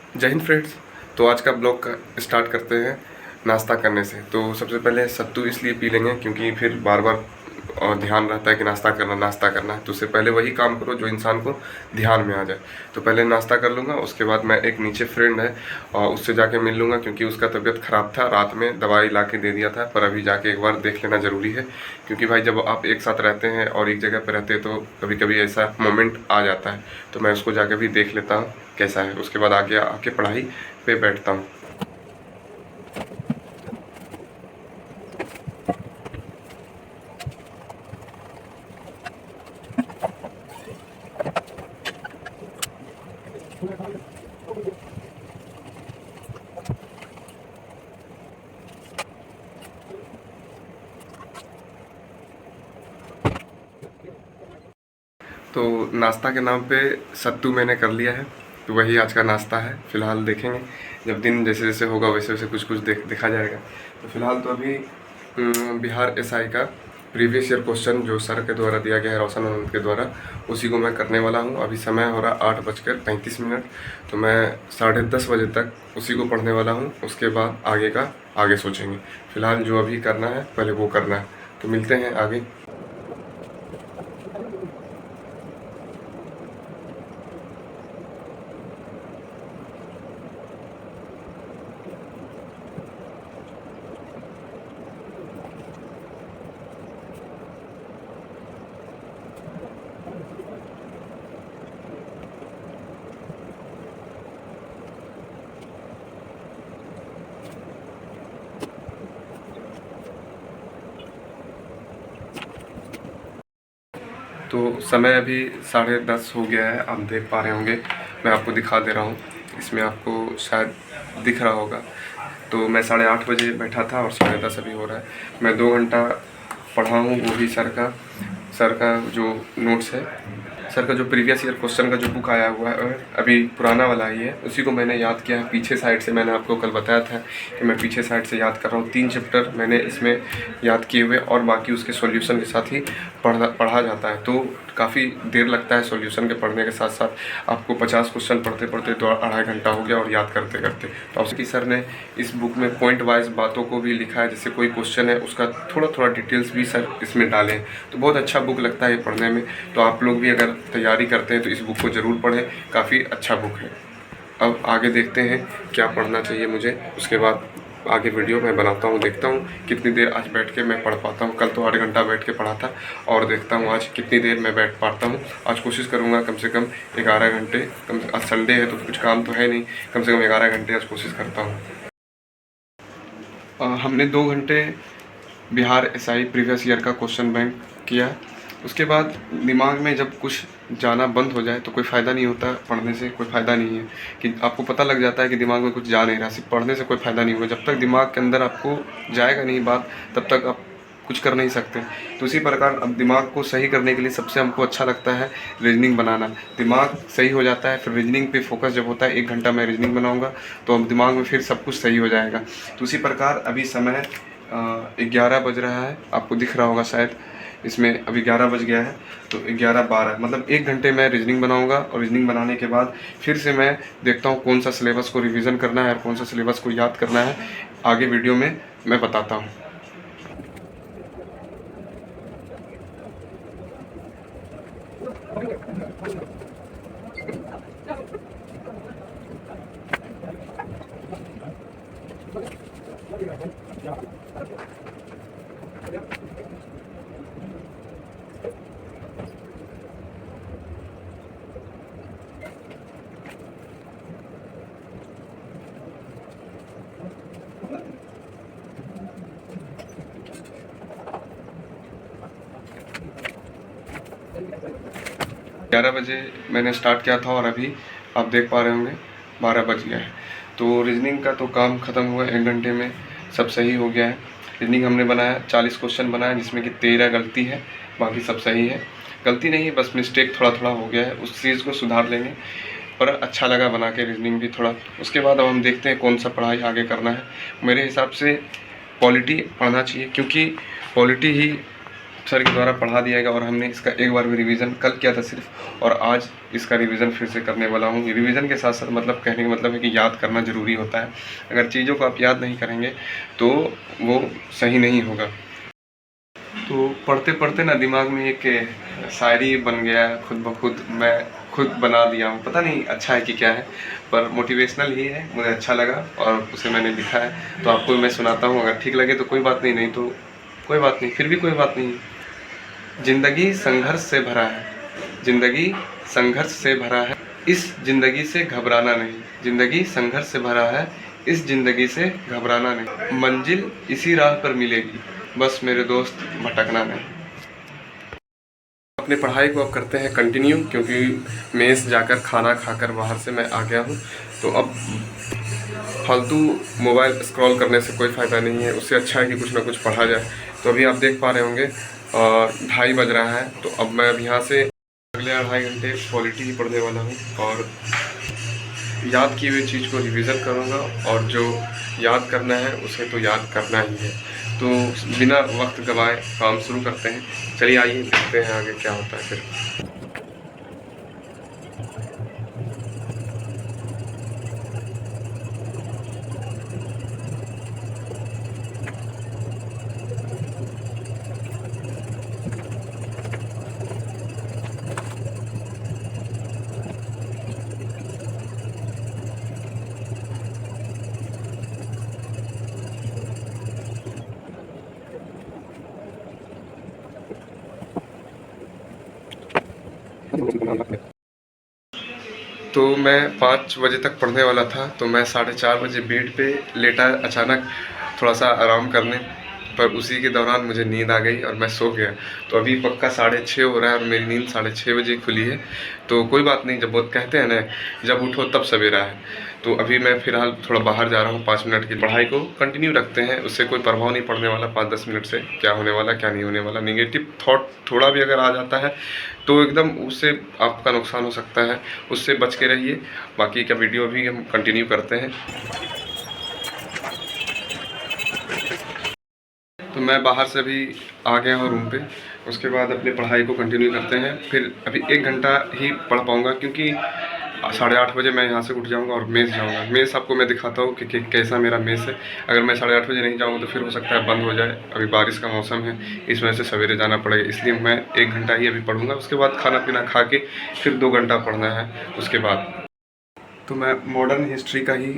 जय हिंद फ्रेंड्स। तो आज का ब्लॉग का स्टार्ट करते हैं नाश्ता करने से। तो सबसे पहले सत्तू इसलिए पी लेंगे क्योंकि फिर बार बार ध्यान रहता है कि नाश्ता करना है। तो उससे पहले वही काम करो जो इंसान को ध्यान में आ जाए। तो पहले नाश्ता कर लूँगा, उसके बाद मैं एक नीचे फ्रेंड है और उससे जाके मिल लूँगा क्योंकि उसका तबीयत ख़राब था। रात में दवाई ला के दे दिया था, पर अभी जाके एक बार देख लेना ज़रूरी है क्योंकि भाई जब आप एक साथ रहते हैं और एक जगह पर रहते हैं तो कभी कभी ऐसा मोमेंट आ जाता है। तो मैं उसको जाके भी देख लेता हूँ कैसा है, उसके बाद आगे आके पढ़ाई पे बैठता हूँ। तो नाश्ता के नाम पे सत्तू मैंने कर लिया है, तो वही आज का नाश्ता है। फ़िलहाल देखेंगे जब दिन जैसे जैसे होगा वैसे वैसे कुछ कुछ देखा जाएगा। तो फिलहाल तो अभी बिहार एसआई का प्रीवियस ईयर क्वेश्चन जो सर के द्वारा दिया गया है, रोशन आनंद के द्वारा, उसी को मैं करने वाला हूँ। अभी समय हो रहा 8:35। तो मैं 10:30 बजे तक उसी को पढ़ने वाला हूँ। उसके बाद आगे का आगे सोचेंगे। फ़िलहाल जो अभी करना है पहले वो करना है। तो मिलते हैं आगे। तो समय अभी 10:30 हो गया है, आप देख पा रहे होंगे। मैं आपको दिखा दे रहा हूँ, इसमें आपको शायद दिख रहा होगा। तो मैं 8:30 बजे बैठा था और 10:30 अभी हो रहा है। मैं 2 घंटा पढ़ा हूँ, वो भी सर का जो नोट्स है, सर का जो प्रीवियस ईयर क्वेश्चन का जो बुक आया हुआ है, अभी पुराना वाला ही है, उसी को मैंने याद किया है पीछे साइड से। मैंने आपको कल बताया था कि मैं पीछे साइड से याद कर रहा हूँ। 3 चैप्टर मैंने इसमें याद किए हुए और बाकी उसके सॉल्यूशन के साथ ही पढ़ा जाता है। तो काफ़ी देर लगता है सॉल्यूशन के पढ़ने के साथ साथ। आपको 50 क्वेश्चन पढ़ते पढ़ते तो 2.5 घंटा हो गया और याद करते करते। तो आपकी सर ने इस बुक में पॉइंट वाइज बातों को भी लिखा है, जैसे कोई क्वेश्चन है उसका थोड़ा थोड़ा डिटेल्स भी सर इसमें डाले हैं। तो बहुत अच्छा बुक लगता है ये पढ़ने में। तो आप लोग भी अगर तैयारी करते हैं तो इस बुक को ज़रूर पढ़ें, काफ़ी अच्छा बुक है। अब आगे देखते हैं क्या पढ़ना चाहिए मुझे। उसके बाद आगे वीडियो मैं बनाता हूँ, देखता हूँ कितनी देर आज बैठ के मैं पढ़ पाता हूँ। कल तो 8 घंटा बैठ के पढ़ा था और देखता हूँ आज कितनी देर मैं बैठ पाता हूँ। आज कोशिश करूँगा कम से कम 11 घंटे, आज संडे है तो कुछ काम तो है नहीं, कम से कम 11 घंटे आज कोशिश करता हूँ। हमने 2 घंटे बिहार एसआई प्रीवियस ईयर का क्वेश्चन बैंक किया। उसके बाद दिमाग में जब कुछ जाना बंद हो जाए तो कोई फ़ायदा नहीं होता, पढ़ने से कोई फ़ायदा नहीं है। कि आपको पता लग जाता है कि दिमाग में कुछ जा नहीं रहा, सिर्फ पढ़ने से कोई फ़ायदा नहीं होगा। जब तक दिमाग के अंदर आपको जाएगा नहीं बात, तब तक आप कुछ कर नहीं सकते। तो इसी प्रकार अब दिमाग को सही करने के लिए सबसे हमको अच्छा लगता है रीजनिंग बनाना। दिमाग सही हो जाता है, फिर रीजनिंग पे फोकस जब होता है, 1 घंटा मैं रीजनिंग बनाऊँगा तो अब दिमाग में फिर सब कुछ सही हो जाएगा। तो उसी प्रकार अभी समय 11 बज रहा है, आपको दिख रहा होगा शायद। इसमें अभी 11 बज गया है, तो 11-12 मतलब 1 घंटे मैं रीजनिंग बनाऊंगा और रीजनिंग बनाने के बाद फिर से मैं देखता हूँ कौन सा सिलेबस को रिवीजन करना है और कौन सा सिलेबस को याद करना है। आगे वीडियो में मैं बताता हूँ। 11 बजे मैंने स्टार्ट किया था और अभी आप देख पा रहे होंगे 12 बज गया है। तो रीजनिंग का तो काम ख़त्म हुआ, 1 घंटे में सब सही हो गया है। रीजनिंग हमने बनाया 40 क्वेश्चन बनाया, जिसमें कि 13 गलती है, बाकी सब सही है। गलती नहीं, बस मिस्टेक थोड़ा थोड़ा हो गया है, उस चीज़ को सुधार लेंगे। पर अच्छा लगा बना के रीजनिंग भी थोड़ा। उसके बाद अब हम देखते हैं कौन सा पढ़ाई आगे करना है। मेरे हिसाब से पॉलिटी पढ़ना चाहिए क्योंकि पॉलिटी ही सर के द्वारा पढ़ा दिया गया और हमने इसका एक बार भी रिवीजन कल किया था सिर्फ, और आज इसका रिवीजन फिर से करने वाला हूँ। रिवीजन के साथ साथ मतलब कहने का मतलब है कि याद करना ज़रूरी होता है। अगर चीज़ों को आप याद नहीं करेंगे तो वो सही नहीं होगा। तो पढ़ते पढ़ते ना दिमाग में एक शायरी बन गया खुद ब खुद, मैं खुद बना दिया हूँ, पता नहीं अच्छा है कि क्या है, पर मोटिवेशनल ही है, मुझे अच्छा लगा और उसे मैंने लिखा है। तो आपको मैं सुनाता हूँ, अगर ठीक लगे तो कोई बात नहीं, नहीं तो कोई बात नहीं, फिर भी कोई बात नहीं। जिंदगी संघर्ष से भरा है, जिंदगी संघर्ष से भरा है, इस जिंदगी से घबराना नहीं। जिंदगी संघर्ष से भरा है, इस जिंदगी से घबराना नहीं। मंजिल इसी राह पर मिलेगी, बस मेरे दोस्त भटकना नहीं। अपनी पढ़ाई को अब करते हैं कंटिन्यू, क्योंकि मेस जाकर खाना खाकर बाहर से मैं आ गया हूँ। तो अब फालतू मोबाइल स्क्रॉल करने से कोई फ़ायदा नहीं है, उससे अच्छा है कि कुछ ना कुछ पढ़ा जाए। तो अभी आप देख पा रहे होंगे 2:30 बज रहा है। तो अब मैं अब यहाँ से अगले 2.5 घंटे पॉलिटी ही पढ़ने वाला हूँ और याद की हुई चीज़ को रिवीज़न करूँगा, और जो याद करना है उसे तो याद करना ही है। तो बिना वक्त गवाए काम शुरू करते हैं। चलिए आइए देखते हैं आगे क्या होता है फिर। तो मैं 5 बजे तक पढ़ने वाला था, तो मैं 4:30 बजे बेड पे लेटा अचानक थोड़ा सा आराम करने, पर उसी के दौरान मुझे नींद आ गई और मैं सो गया। तो अभी पक्का 6:30 हो रहा है और मेरी नींद 6:30 बजे खुली है। तो कोई बात नहीं, जब वो कहते हैं ना, जब उठो तब सवेरा है। तो अभी मैं फ़िलहाल थोड़ा बाहर जा रहा हूँ 5 मिनट की। पढ़ाई को कंटिन्यू रखते हैं, उससे कोई प्रभाव नहीं पड़ने वाला 5-10 मिनट से, क्या होने वाला क्या नहीं होने वाला। नेगेटिव थॉट थोड़ा भी अगर आ जाता है तो एकदम उससे आपका नुकसान हो सकता है, उससे बच के रहिए। बाकी का वीडियो भी हम कंटिन्यू करते हैं। तो मैं बाहर से अभी आ गया हूँ रूम पे, उसके बाद अपनी पढ़ाई को कंटिन्यू करते हैं। फिर अभी 1 घंटा ही पढ़ पाऊँगा, क्योंकि 8:30 बजे मैं यहाँ से उठ जाऊँगा और मेस जाऊँगा। मेस आपको मैं दिखाता हूँ कि कैसा मेरा मेस है। अगर मैं 8:30 बजे नहीं जाऊँगा तो फिर हो सकता है बंद हो जाए, अभी बारिश का मौसम है, इस वजह से सवेरे जाना पड़ेगा। इसलिए मैं 1 घंटा ही अभी पढ़ूँगा, उसके बाद खाना पीना खा के फिर 2 घंटा पढ़ना है उसके बाद। तो मैं मॉडर्न हिस्ट्री का ही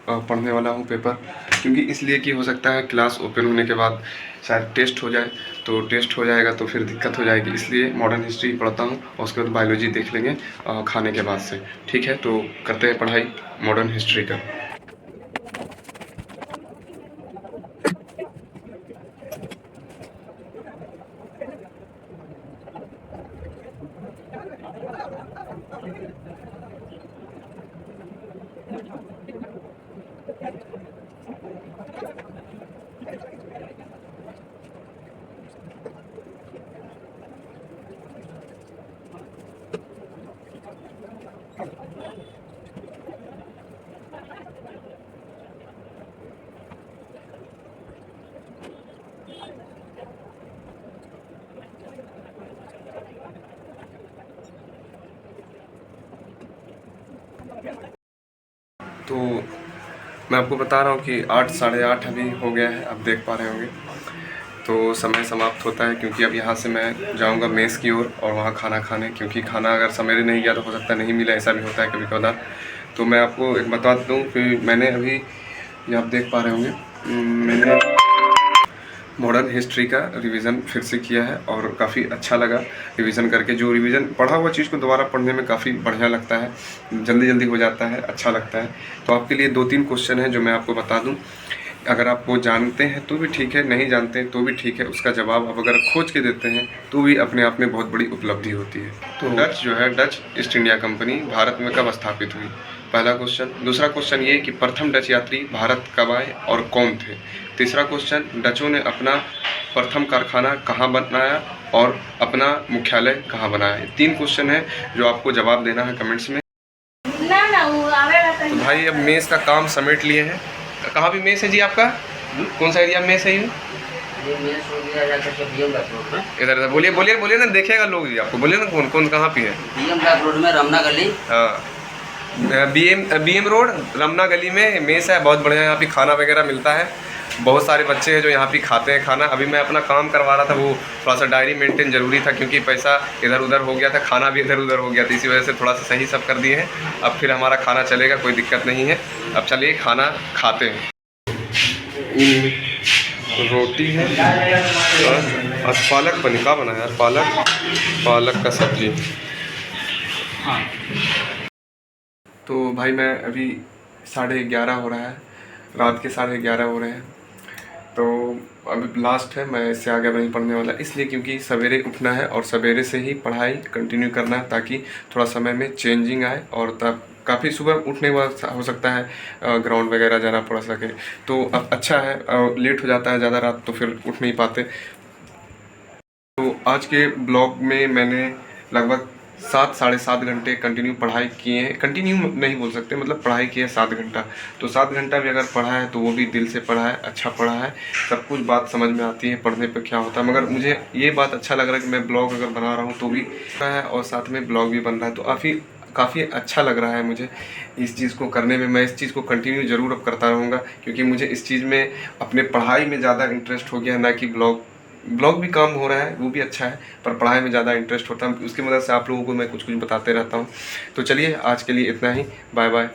पढ़ने वाला हूँ पेपर, क्योंकि इसलिए कि हो सकता है क्लास ओपन होने के बाद शायद टेस्ट हो जाए, तो टेस्ट हो जाएगा तो फिर दिक्कत हो जाएगी, इसलिए मॉडर्न हिस्ट्री पढ़ता हूँ और उसके बाद बायोलॉजी देख लेंगे खाने के बाद से। ठीक है, तो करते हैं पढ़ाई मॉडर्न हिस्ट्री का। तो मैं आपको बता रहा हूँ कि 8 साढ़े 8 अभी हो गया है, आप देख पा रहे होंगे। तो समय समाप्त होता है, क्योंकि अब यहाँ से मैं जाऊँगा मेस की ओर और वहाँ खाना खाने, क्योंकि खाना अगर समय नहीं गया तो हो सकता है नहीं मिला, ऐसा भी होता है कभी कभार। तो मैं आपको एक बता दूँ कि मैंने अभी, ये आप देख पा रहे होंगे, मैंने मॉडर्न हिस्ट्री का रिवीजन फिर से किया है और काफ़ी अच्छा लगा रिवीजन करके। जो रिवीजन पढ़ा हुआ चीज़ को दोबारा पढ़ने में काफ़ी बढ़िया लगता है, जल्दी जल्दी हो जाता है, अच्छा लगता है। तो आपके लिए 2-3 क्वेश्चन हैं जो मैं आपको बता दूं। अगर आप वो जानते हैं तो भी ठीक है, नहीं जानते हैं तो भी ठीक है, उसका जवाब आप अगर खोज के देते हैं तो भी अपने आप में बहुत बड़ी उपलब्धि होती है। तो डच जो है, Dutch east India company Bharat में कब स्थापित हुई, पहला क्वेश्चन। दूसरा क्वेश्चन ये कि प्रथम डच यात्री भारत कब आए और कौन थे। तीसरा क्वेश्चन, डचों ने अपना प्रथम कारखाना कहाँ बनाया और अपना मुख्यालय कहाँ बनाया। 3 क्वेश्चन है जो आपको जवाब देना है कमेंट्स में। तो भाई अब मेस का काम समेट लिए हैं। कहाँ भी मेस है जी आपका, कौन सा एरिया में मेस है ये? ये मेन छोड़ दिया जाकर के बीएम बैक रोड में। इधर इधर बोलिए बोलिए बोलिए ना, देखेगा लोग जी आपको, बोलिए ना कौन कौन कहाँ पे है। बीएम बैक रोड में रमना गली। हाँ, बीएम रोड रमना गली में मेस है, बहुत बढ़िया। यहाँ पे खाना वगैरह मिलता है, बहुत सारे बच्चे हैं जो यहाँ पे खाते हैं खाना। अभी मैं अपना काम करवा रहा था, वो थोड़ा सा डायरी मेंटेन ज़रूरी था क्योंकि पैसा इधर उधर हो गया था, खाना भी इधर उधर हो गया था, इसी वजह से थोड़ा सा सही सब कर दिए हैं। अब फिर हमारा खाना चलेगा, कोई दिक्कत नहीं है। अब चलिए खाना खाते हैं। रोटी है और आज पालक पनीर का बना है यार, पालक का सब्जी। तो भाई मैं अभी 11:30 हो रहा है, रात के 11:30 हो रहे हैं। तो अभी लास्ट है, मैं इससे आगे नहीं पढ़ने वाला, इसलिए क्योंकि सवेरे उठना है और सवेरे से ही पढ़ाई कंटिन्यू करना है ताकि थोड़ा समय में चेंजिंग आए। और तब काफ़ी सुबह उठने के बाद हो सकता है ग्राउंड वगैरह जाना पड़ सके, तो अब अच्छा है। लेट हो जाता है ज़्यादा रात तो फिर उठ नहीं पाते। तो आज के ब्लॉग में मैंने लगभग 7-7.5 घंटे कंटिन्यू पढ़ाई किए हैं। कंटिन्यू नहीं बोल सकते, मतलब पढ़ाई की है 7 घंटा। तो 7 घंटा भी अगर पढ़ा है तो वो भी दिल से पढ़ा है, अच्छा पढ़ा है, सब कुछ बात समझ में आती है पढ़ने पे क्या होता है। मगर मुझे ये बात अच्छा लग रहा है कि मैं ब्लॉग अगर बना रहा हूँ तो भी है और साथ में ब्लॉग भी बन रहा है, तो काफ़ी अच्छा लग रहा है मुझे इस चीज़ को करने में। मैं इस चीज़ को कंटिन्यू ज़रूर अब करता रहूँगा क्योंकि मुझे इस चीज़ में अपने पढ़ाई में ज़्यादा इंटरेस्ट हो गया है, ना कि ब्लॉग भी काम हो रहा है, वो भी अच्छा है, पर पढ़ाई में ज़्यादा इंटरेस्ट होता है। उसकी मदद से आप लोगों को मैं कुछ कुछ बताते रहता हूँ। तो चलिए आज के लिए इतना ही, बाय बाय।